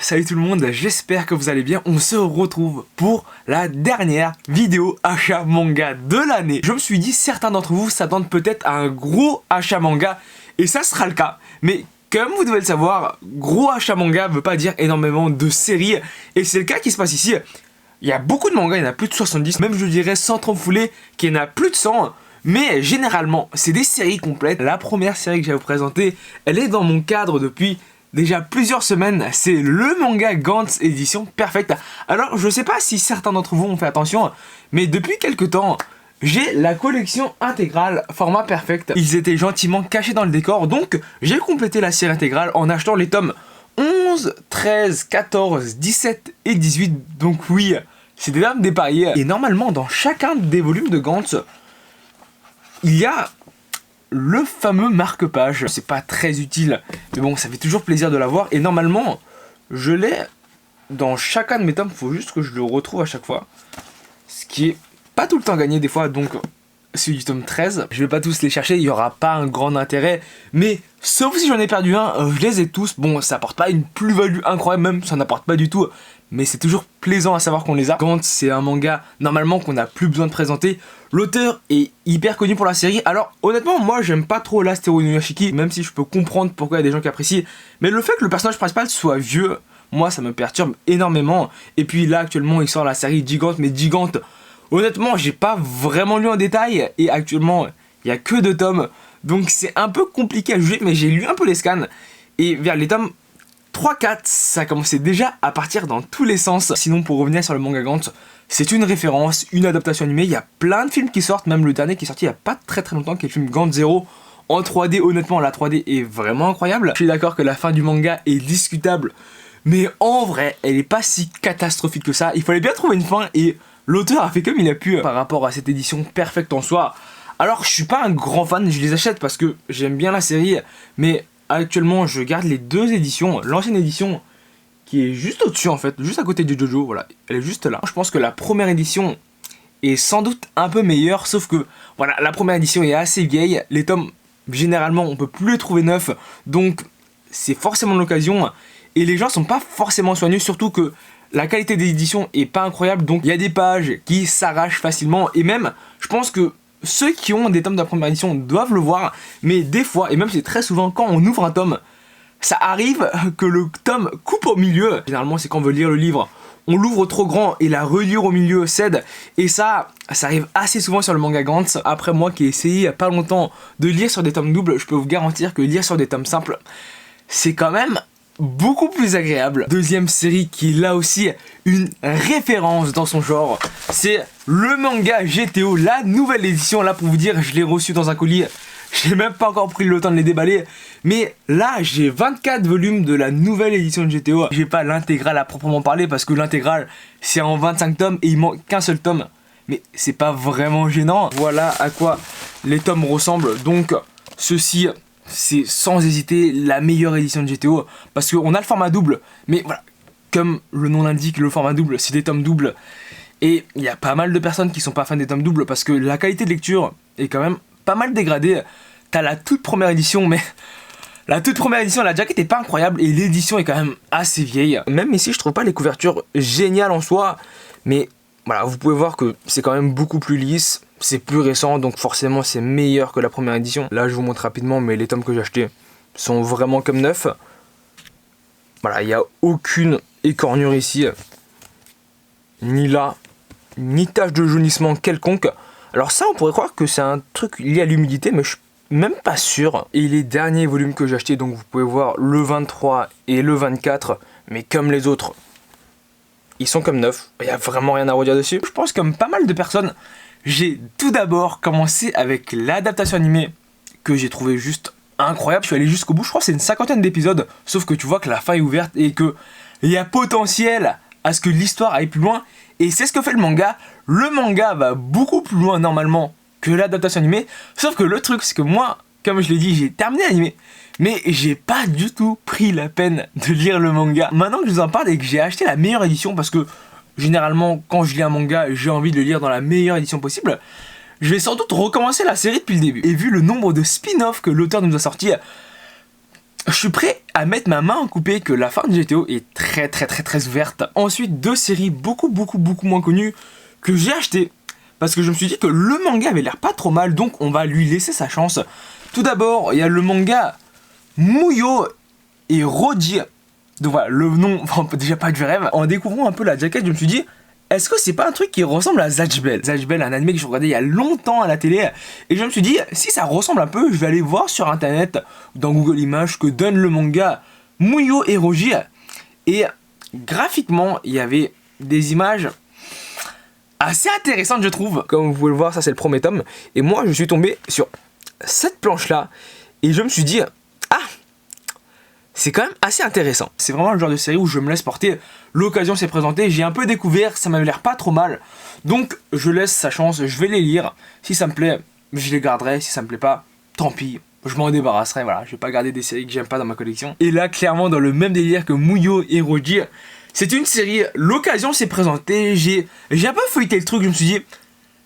salut tout le monde, j'espère que vous allez bien. On se retrouve pour la dernière vidéo achat manga de l'année. Je me suis dit, certains d'entre vous s'attendent peut-être à un gros achat manga, et ça sera le cas. Mais comme vous devez le savoir, gros achat manga veut pas dire énormément de séries, et c'est le cas qui se passe ici. Il y a beaucoup de mangas, il y en a plus de 70, même je dirais sans tromper qu'il y en a plus de 100. Mais généralement, c'est des séries complètes. La première série que je vais vous présenter, elle est dans mon cadre depuis déjà plusieurs semaines. C'est le manga Gantz édition Perfect. Alors, je sais pas si certains d'entre vous ont fait attention, mais depuis quelques temps, j'ai la collection intégrale format Perfect. Ils étaient gentiment cachés dans le décor, donc j'ai complété la série intégrale en achetant les tomes 11, 13, 14, 17 et 18. Donc oui, c'est des dames dépareillées. Et normalement, dans chacun des volumes de Gantz, il y a le fameux marque-page. C'est pas très utile, mais bon, ça fait toujours plaisir de l'avoir. Et normalement, je l'ai dans chacun de mes tomes. Faut juste que je le retrouve à chaque fois. Ce qui est pas tout le temps gagné des fois. Donc, celui du tome 13, je vais pas tous les chercher. Il y aura pas un grand intérêt. Mais sauf si j'en ai perdu un, je les ai tous. Bon, ça apporte pas une plus-value incroyable, même ça n'apporte pas du tout. Mais c'est toujours plaisant à savoir qu'on les a. Quand c'est un manga, normalement, qu'on n'a plus besoin de présenter. L'auteur est hyper connu pour la série. Alors, honnêtement, moi, j'aime pas trop l'Astero Inuyashiki, même si je peux comprendre pourquoi il y a des gens qui apprécient. Mais le fait que le personnage principal soit vieux, moi, ça me perturbe énormément. Et puis là, actuellement, il sort la série Gigante. Mais Gigante, honnêtement, j'ai pas vraiment lu en détail. Et actuellement, il y a que 2 tomes. Donc, c'est un peu compliqué à juger, mais j'ai lu un peu les scans. Et vers les tomes 3-4, ça commençait déjà à partir dans tous les sens. Sinon, pour revenir sur le manga Gantz, c'est une référence, une adaptation animée. Il y a plein de films qui sortent, même le dernier qui est sorti il y a pas très longtemps, qui est le film Gantz Zero en 3D. Honnêtement, la 3D est vraiment incroyable. Je suis d'accord que la fin du manga est discutable, mais en vrai, elle est pas si catastrophique que ça. Il fallait bien trouver une fin et l'auteur a fait comme il a pu par rapport à cette édition Perfect en soi. Alors, je suis pas un grand fan, je les achète parce que j'aime bien la série, mais actuellement, je garde les 2 éditions. L'ancienne édition qui est juste au-dessus en fait, juste à côté de Jojo, voilà, elle est juste là. Je pense que la première édition est sans doute un peu meilleure, sauf que voilà, la première édition est assez vieille. Les tomes, généralement, on peut plus les trouver neufs, donc c'est forcément l'occasion. Et les gens sont pas forcément soigneux, surtout que la qualité des éditions est pas incroyable, donc il y a des pages qui s'arrachent facilement. Et même, je pense que ceux qui ont des tomes de la première édition doivent le voir, mais des fois, et même c'est très souvent, quand on ouvre un tome, ça arrive que le tome coupe au milieu. Généralement, c'est quand on veut lire le livre, on l'ouvre trop grand et la reliure au milieu cède. Et ça arrive assez souvent sur le manga Gantz. Après, moi qui ai essayé il y a pas longtemps de lire sur des tomes doubles, je peux vous garantir que lire sur des tomes simples, c'est quand même beaucoup plus agréable. Deuxième série qui est là aussi une référence dans son genre, c'est le manga GTO, la nouvelle édition. Là, pour vous dire, je l'ai reçu dans un colis. J'ai même pas encore pris le temps de les déballer. Mais là, j'ai 24 volumes de la nouvelle édition de GTO. J'ai pas l'intégrale à proprement parler parce que l'intégrale, c'est en 25 tomes et il manque qu'un seul tome. Mais c'est pas vraiment gênant. Voilà à quoi les tomes ressemblent. Donc, ceci, c'est sans hésiter la meilleure édition de GTO. Parce qu'on a le format double. Mais voilà, comme le nom l'indique, le format double, c'est des tomes doubles. Et il y a pas mal de personnes qui sont pas fans des tomes doubles parce que la qualité de lecture est quand même pas mal dégradée. T'as la toute première édition, mais la toute première édition, la jaquette est pas incroyable et l'édition est quand même assez vieille. Même ici, je trouve pas les couvertures géniales en soi, mais voilà, vous pouvez voir que c'est quand même beaucoup plus lisse, c'est plus récent, donc forcément c'est meilleur que la première édition. Là, je vous montre rapidement, mais les tomes que j'ai achetés sont vraiment comme neufs. Voilà, il n'y a aucune écornure ici, ni là, ni tache de jaunissement quelconque. Alors ça, on pourrait croire que c'est un truc lié à l'humidité, mais je suis même pas sûr. Et les derniers volumes que j'ai achetés, donc vous pouvez voir le 23 et le 24, mais comme les autres, ils sont comme neufs. Il n'y a vraiment rien à redire dessus. Je pense comme pas mal de personnes, j'ai tout d'abord commencé avec l'adaptation animée que j'ai trouvé juste incroyable. Je suis allé jusqu'au bout, je crois que c'est une 50aine d'épisodes, sauf que tu vois que la fin est ouverte et que il y a potentiel à ce que l'histoire aille plus loin. Et c'est ce que fait le manga. Le manga va beaucoup plus loin normalement que l'adaptation animée. Sauf que le truc, c'est que moi, comme je l'ai dit, j'ai terminé l'animé. Mais j'ai pas du tout pris la peine de lire le manga. Maintenant que je vous en parle et que j'ai acheté la meilleure édition, parce que généralement, quand je lis un manga, j'ai envie de le lire dans la meilleure édition possible, je vais sans doute recommencer la série depuis le début. Et vu le nombre de spin-offs que l'auteur nous a sortis, Je suis prêt à mettre ma main à couper que la fin de GTO est très ouverte. Ensuite, 2 séries beaucoup moins connues que j'ai achetées. Parce que je me suis dit que le manga avait l'air pas trop mal, donc on va lui laisser sa chance. Tout d'abord, il y a le manga Muyo et Roji. Donc voilà, le nom, déjà pas du rêve. En découvrant un peu la jaquette, je me suis dit, est-ce que c'est pas un truc qui ressemble à Zatch Bell? Zatch Bell, un anime que je regardais il y a longtemps à la télé. Et je me suis dit, si ça ressemble un peu, je vais aller voir sur internet, dans Google Images, que donne le manga Muyo et Roji. Et graphiquement, il y avait des images assez intéressantes, je trouve. Comme vous pouvez le voir, ça c'est le premier tome. Et moi, je suis tombé sur cette planche-là. Et je me suis dit, ah, c'est quand même assez intéressant. C'est vraiment le genre de série où je me laisse porter. L'occasion s'est présentée, j'ai un peu découvert, ça m'avait l'air pas trop mal. Donc je laisse sa chance, je vais les lire. Si ça me plaît, je les garderai. Si ça me plaît pas, tant pis, je m'en débarrasserai. Voilà, je vais pas garder des séries que j'aime pas dans ma collection. Et là, clairement, dans le même délire que Muyo et Roji, c'est une série, l'occasion s'est présentée. J'ai un peu feuilleté le truc, je me suis dit,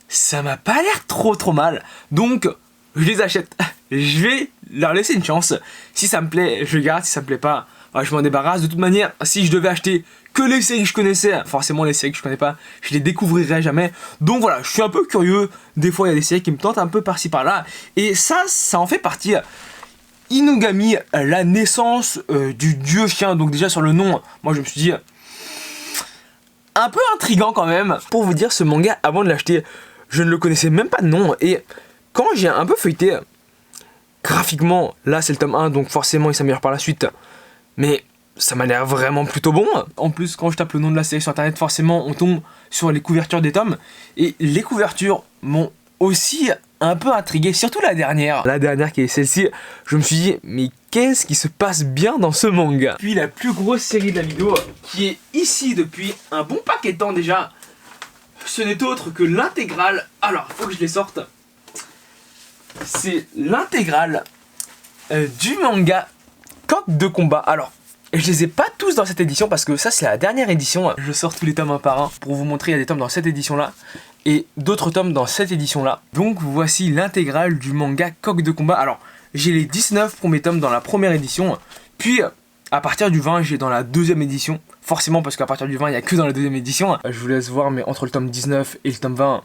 ça m'a pas l'air trop mal. Donc je les achète. Je vais leur laisser une chance. Si ça me plaît, je garde. Si ça me plaît pas, je m'en débarrasse. De toute manière, si je devais acheter que les séries que je connaissais, forcément les séries que je connais pas, je les découvrirai jamais. Donc voilà, je suis un peu curieux. Des fois, il y a des séries qui me tentent un peu par-ci par-là. Et ça en fait partie. Inugami, la naissance du dieu chien. Donc déjà sur le nom, moi je me suis dit, un peu intriguant quand même. Pour vous dire, ce manga, avant de l'acheter, je ne le connaissais même pas de nom. Et quand j'ai un peu feuilleté, graphiquement, là c'est le tome 1, donc forcément il s'améliore par la suite. Mais ça m'a l'air vraiment plutôt bon. En plus, quand je tape le nom de la série sur internet, forcément on tombe sur les couvertures des tomes. Et les couvertures m'ont aussi un peu intrigué, surtout la dernière. La dernière qui est celle-ci, je me suis dit, mais qu'est-ce qui se passe bien dans ce manga? Puis la plus grosse série de la vidéo, qui est ici depuis un bon paquet de temps déjà. Ce n'est autre que l'intégrale. Alors, faut que je les sorte. C'est l'intégrale du manga Coq de combat. Alors, je les ai pas tous dans cette édition parce que ça c'est la dernière édition. Je sors tous les tomes un par un pour vous montrer. Il y a des tomes dans cette édition là et d'autres tomes dans cette édition là. Donc voici l'intégrale du manga Coq de combat. Alors, j'ai les 19 premiers tomes dans la première édition. Puis à partir du 20, j'ai dans la deuxième édition. Forcément parce qu'à partir du 20, il n'y a que dans la deuxième édition. Je vous laisse voir, mais entre le tome 19 et le tome 20,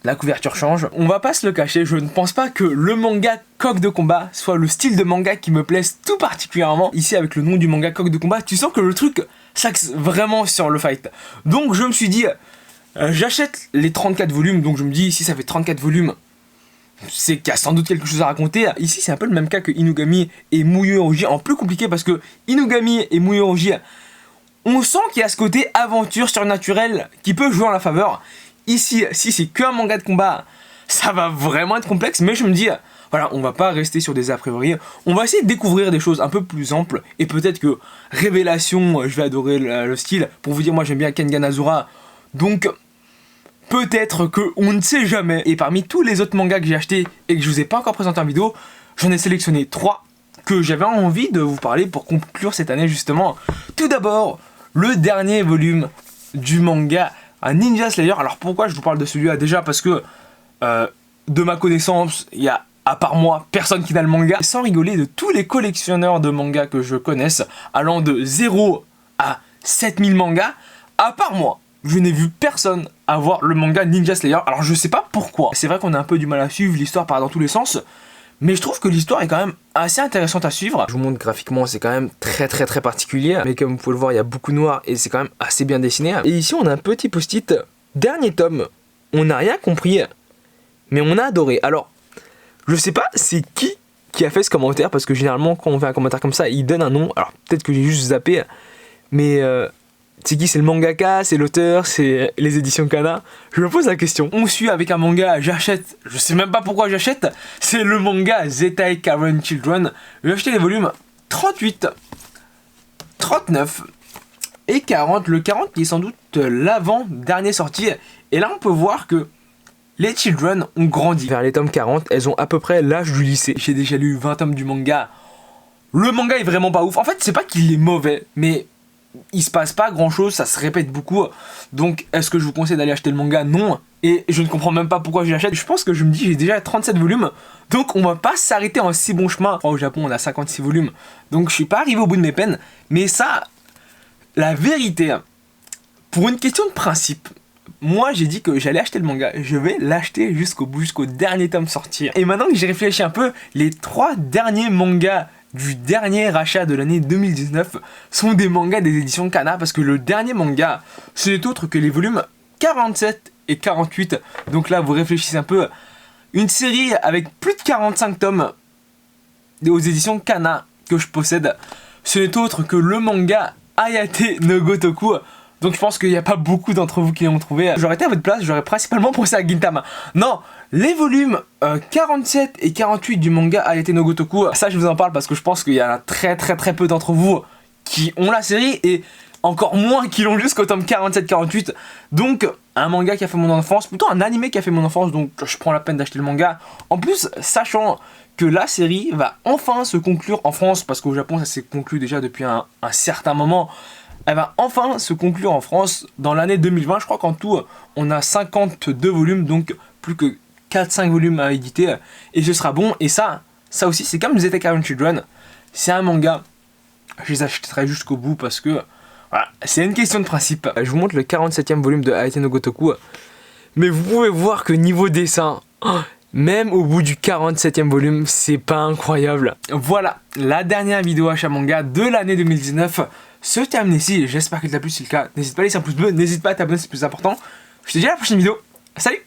la couverture change. On va pas se le cacher, je ne pense pas que le manga Coq de combat soit le style de manga qui me plaise tout particulièrement. Ici, avec le nom du manga Coq de combat, tu sens que le truc s'axe vraiment sur le fight. Donc je me suis dit, j'achète les 34 volumes, donc je me dis, si ça fait 34 volumes, c'est qu'il y a sans doute quelque chose à raconter. Ici, c'est un peu le même cas que Inugami et Muyo Roji, en plus compliqué parce que Inugami et Muyo Roji, on sent qu'il y a ce côté aventure surnaturelle qui peut jouer en la faveur. Ici, si c'est qu'un manga de combat, ça va vraiment être complexe, mais je me dis, voilà, on va pas rester sur des a priori, on va essayer de découvrir des choses un peu plus amples, et peut-être que Révélation, je vais adorer le style. Pour vous dire, moi j'aime bien Kengan Azura, donc peut-être que on ne sait jamais. Et parmi tous les autres mangas que j'ai achetés et que je vous ai pas encore présenté en vidéo, j'en ai sélectionné 3 que j'avais envie de vous parler pour conclure cette année justement. Tout d'abord, le dernier volume du manga un Ninja Slayer. Alors pourquoi je vous parle de celui-là? Déjà parce que de ma connaissance, il y a à part moi personne qui n'a le manga. Et sans rigoler, de tous les collectionneurs de mangas que je connaisse, allant de 0 à 7000 mangas, à part moi, je n'ai vu personne avoir le manga Ninja Slayer. Alors je sais pas pourquoi. C'est vrai qu'on a un peu du mal à suivre, l'histoire part dans tous les sens. Mais je trouve que l'histoire est quand même assez intéressante à suivre. Je vous montre graphiquement, c'est quand même très particulier. Mais comme vous pouvez le voir, il y a beaucoup de noir et c'est quand même assez bien dessiné. Et ici, on a un petit post-it. Dernier tome, on n'a rien compris, mais on a adoré. Alors, je sais pas c'est qui a fait ce commentaire, parce que généralement, quand on fait un commentaire comme ça, il donne un nom. Alors, peut-être que j'ai juste zappé, mais c'est qui? C'est le mangaka, c'est l'auteur, c'est les éditions Kana. Je me pose la question. On suit avec un manga, j'achète, je sais même pas pourquoi j'achète, c'est le manga Zetai Karen Children. J'ai acheté les volumes 38, 39 et 40. Le 40 qui est sans doute l'avant-dernier sorti. Et là on peut voir que les Children ont grandi. Vers les tomes 40, elles ont à peu près l'âge du lycée. J'ai déjà lu 20 tomes du manga. Le manga est vraiment pas ouf. En fait, c'est pas qu'il est mauvais, mais il se passe pas grand chose, ça se répète beaucoup. Donc est-ce que je vous conseille d'aller acheter le manga? Non. Et je ne comprends même pas pourquoi je l'achète. Je pense que je me dis j'ai déjà 37 volumes. Donc on va pas s'arrêter en si bon chemin. Au Japon on a 56 volumes. Donc je suis pas arrivé au bout de mes peines. Mais ça, la vérité, pour une question de principe, moi j'ai dit que j'allais acheter le manga. Je vais l'acheter jusqu'au bout, jusqu'au dernier tome sortir. Et maintenant que j'ai réfléchi un peu, les 3 derniers mangas du dernier achat de l'année 2019 sont des mangas des éditions Kana. Parce que le dernier manga, ce n'est autre que les volumes 47 et 48, donc là vous réfléchissez un peu, une série avec plus de 45 tomes aux éditions Kana que je possède, ce n'est autre que le manga Hayate no Gotoku, donc je pense qu'il n'y a pas beaucoup d'entre vous qui l'ont trouvé. J'aurais été à votre place, j'aurais principalement pensé à Gintama. Non, les volumes 47 et 48 du manga Hayate no Gotoku, ça je vous en parle parce que je pense qu'il y a très peu d'entre vous qui ont la série et encore moins qui l'ont jusqu'au tome 47-48. Donc un manga qui a fait mon enfance, plutôt un animé qui a fait mon enfance, donc je prends la peine d'acheter le manga. En plus, sachant que la série va enfin se conclure en France, parce qu'au Japon ça s'est conclu déjà depuis un certain moment. Elle va enfin se conclure en France dans l'année 2020. Je crois qu'en tout on a 52 volumes, donc plus que 4-5 volumes à éditer. Et ce sera bon, et ça aussi c'est comme les Attack on Children. C'est un manga, je les achèterai jusqu'au bout parce que voilà, c'est une question de principe. Je vous montre le 47e volume de Hayate no Gotoku. Mais vous pouvez voir que niveau dessin, même au bout du 47e volume, c'est pas incroyable. Voilà, la dernière vidéo achat manga de l'année 2019 se termine ici. J'espère qu'elle t'a plu, si c'est le cas. N'hésite pas à laisser un pouce bleu, n'hésite pas à t'abonner, c'est le plus important. Je te dis à la prochaine vidéo. Salut!